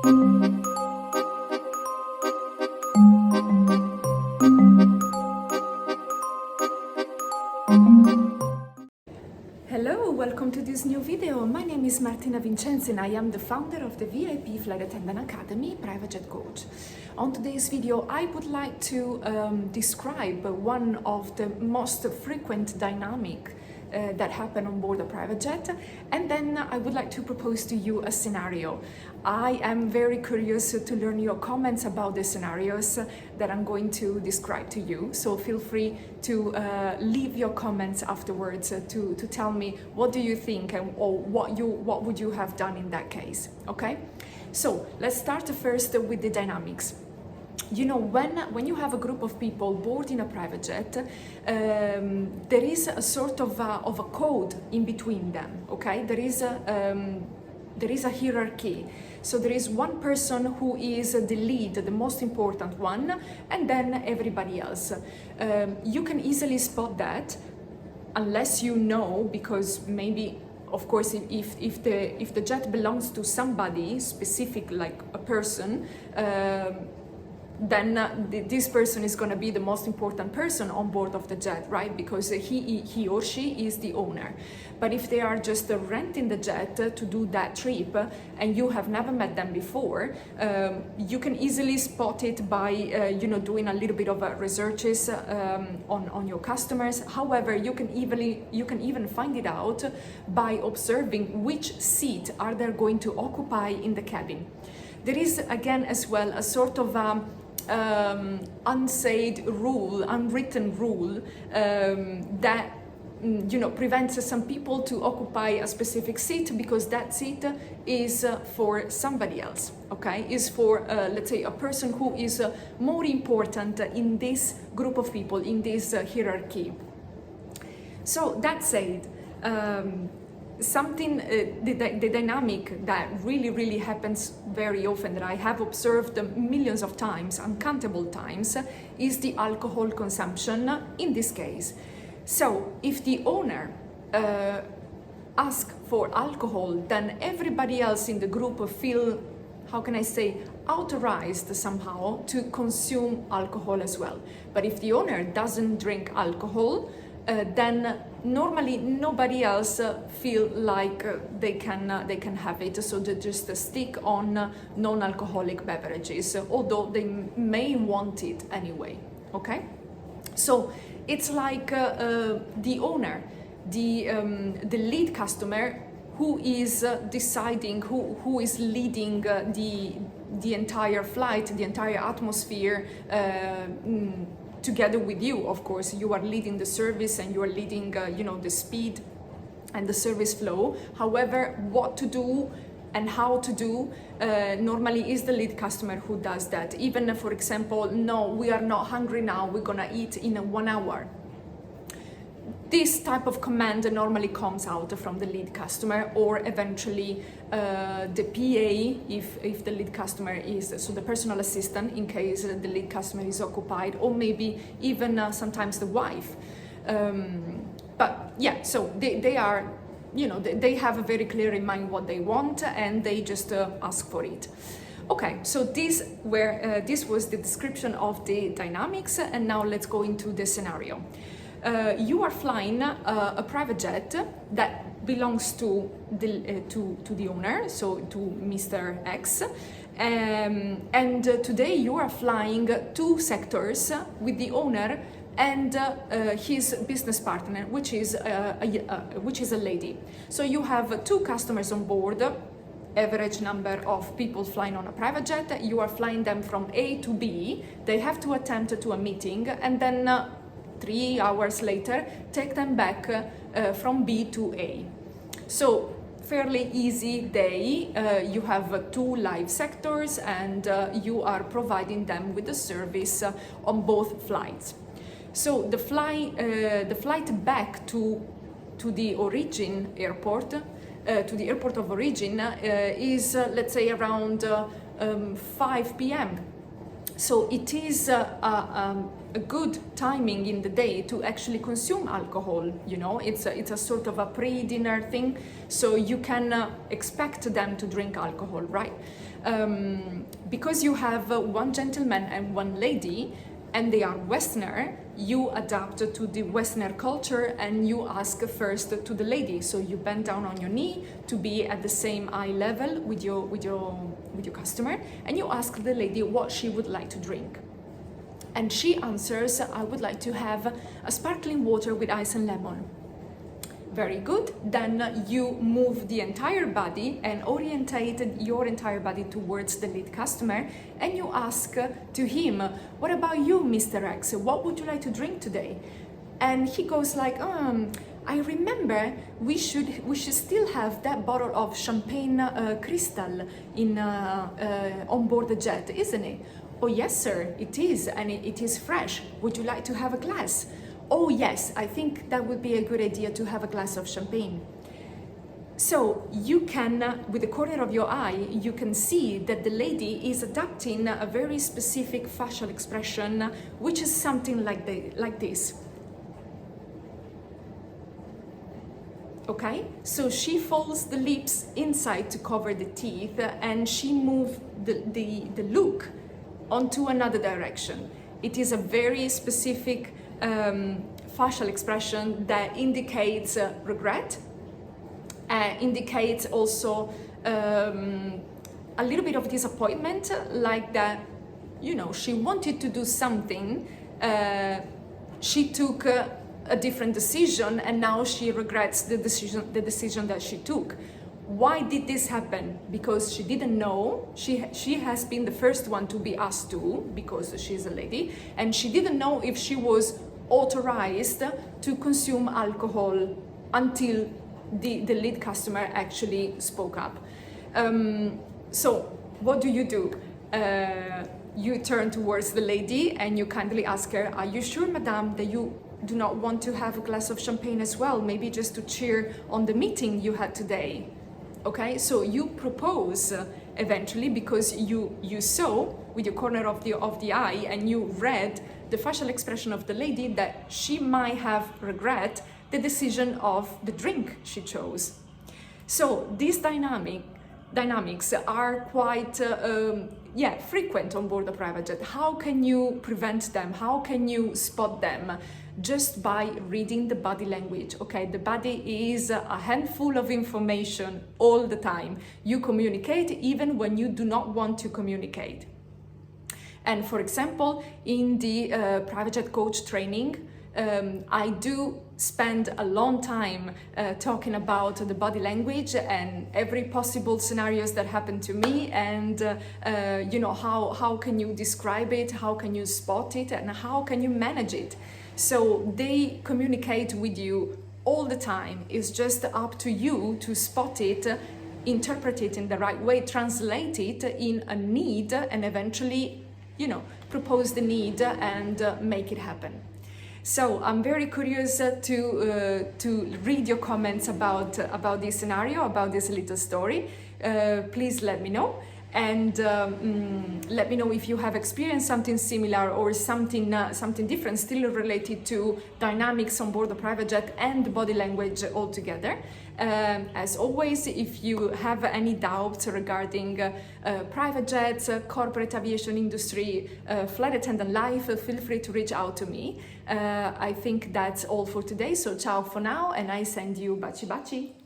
Hello, welcome to this new video. My name is Martina Vincenzi and I am the founder of the VIP Flight Attendant Academy Private Jet Coach. On today's video, I would like to describe one of the most frequent dynamic that happen on board a private jet, and then I would like to propose to you a scenario. I am very curious to learn your comments about the scenarios that I'm going to describe to you, so feel free to leave your comments afterwards to tell me what do you think or what would you have done in that case. Okay, so let's start first with the dynamics. You know, when you have a group of people boarding a private jet, there is a sort of a code in between them. Okay, there is a hierarchy. So there is one person who is the lead, the most important one, and then everybody else. You can easily spot that, unless you know, because maybe, of course, if the jet belongs to somebody specific, like a person, then this person is going to be the most important person on board of the jet, right? Because he or she is the owner. But if they are just renting the jet to do that trip and you have never met them before, you can easily spot it by doing a little bit of researches on your customers. However, you can even find it out by observing which seat are they going to occupy in the cabin. There is again as well a sort of unsaid rule, unwritten rule that prevents some people to occupy a specific seat because that seat is for somebody else. Okay, is for let's say a person who is more important in this group of people, in this hierarchy. So that said, the dynamic that really happens very often, that I have observed millions of times, uncountable times, is the alcohol consumption in this case. So if the owner asks for alcohol, then everybody else in the group feel, how can I say, authorized somehow to consume alcohol as well. But if the owner doesn't drink alcohol, then normally nobody else feel like they can have it, so they just stick on non-alcoholic beverages, although they may want it anyway. Okay, so it's like the owner, the lead customer, who is deciding, who is leading the entire flight, the entire atmosphere. Together with you, of course, you are leading the service and you are leading, the speed and the service flow. However, what to do and how to do normally is the lead customer who does that. Even, for example, no, we are not hungry now, we're gonna eat in 1 hour. This type of command normally comes out from the lead customer, or eventually the PA, if the lead customer is, so the personal assistant in case the lead customer is occupied, or maybe even sometimes the wife. But yeah, so they are, they have very clear in mind what they want and they just ask for it. Okay, so this was the description of the dynamics, and now let's go into the scenario. You are flying a private jet that belongs to the owner, so to Mr. X, and today you are flying 2 sectors with the owner and his business partner, which is a lady. So you have 2 customers on board. Average number of people flying on a private jet. You are flying them from A to B. They have to attend to a meeting, and then 3 hours later take them back from B to A. So fairly easy day. You have 2 live sectors and you are providing them with the service on both flights. So the flight back to the origin airport, to the airport of origin, is let's say around 5 p.m. So it is a good timing in the day to actually consume alcohol. You know, it's a sort of a pre-dinner thing, so you can expect them to drink alcohol, right? Because you have one gentleman and one lady, and they are Westerner, you adapt to the Westerner culture and you ask first to the lady. So you bend down on your knee to be at the same eye level with your customer, and you ask the lady what she would like to drink. And she answers, I would like to have a sparkling water with ice and lemon. Very good. Then you move the entire body and orientate your entire body towards the lead customer, and you ask to him, what about you, Mr. X? What would you like to drink today? And he goes like, I remember we should still have that bottle of champagne Cristal in on board the jet, isn't it? Oh yes, sir, it is, and it is fresh. Would you like to have a glass? Oh yes, I think that would be a good idea to have a glass of champagne. So you can, with the corner of your eye, you can see that the lady is adapting a very specific facial expression, which is something like this. Okay, so she folds the lips inside to cover the teeth, and she moves the look onto another direction. It is a very specific facial expression that indicates regret, indicates also a little bit of disappointment, like that, you know, she wanted to do something, she took a different decision, and now she regrets the decision that she took. Why did this happen? Because she didn't know. She has been the first one to be asked to, because she's a lady, and she didn't know if she was authorized to consume alcohol until the lead customer actually spoke up. So what do? You turn towards the lady and you kindly ask her, are you sure, madame, that you do not want to have a glass of champagne as well? Maybe just to cheer on the meeting you had today. Okay, so you propose eventually, because you saw with your corner of the eye and you read the facial expression of the lady that she might have regret the decision of the drink she chose. So these dynamics are quite frequent on board a private jet. How can you prevent them? How can you spot them? Just by reading the body language. Okay, the body is a handful of information all the time. You communicate even when you do not want to communicate. And for example, in the private jet coach training, I do spend a long time talking about the body language and every possible scenarios that happen to me, and you know, how can you describe it, how can you spot it, and how can you manage it. So they communicate with you all the time. It's just up to you to spot it, interpret it in the right way, translate it in a need, and eventually, you know, propose the need and make it happen. So I'm very curious to read your comments about this scenario, about this little story. Please let me know. And let me know if you have experienced something similar or something different, still related to dynamics on board the private jet and body language altogether. As always, if you have any doubts regarding private jets, corporate aviation industry, flight attendant life, feel free to reach out to me. I think that's all for today. So ciao for now, and I send you baci baci.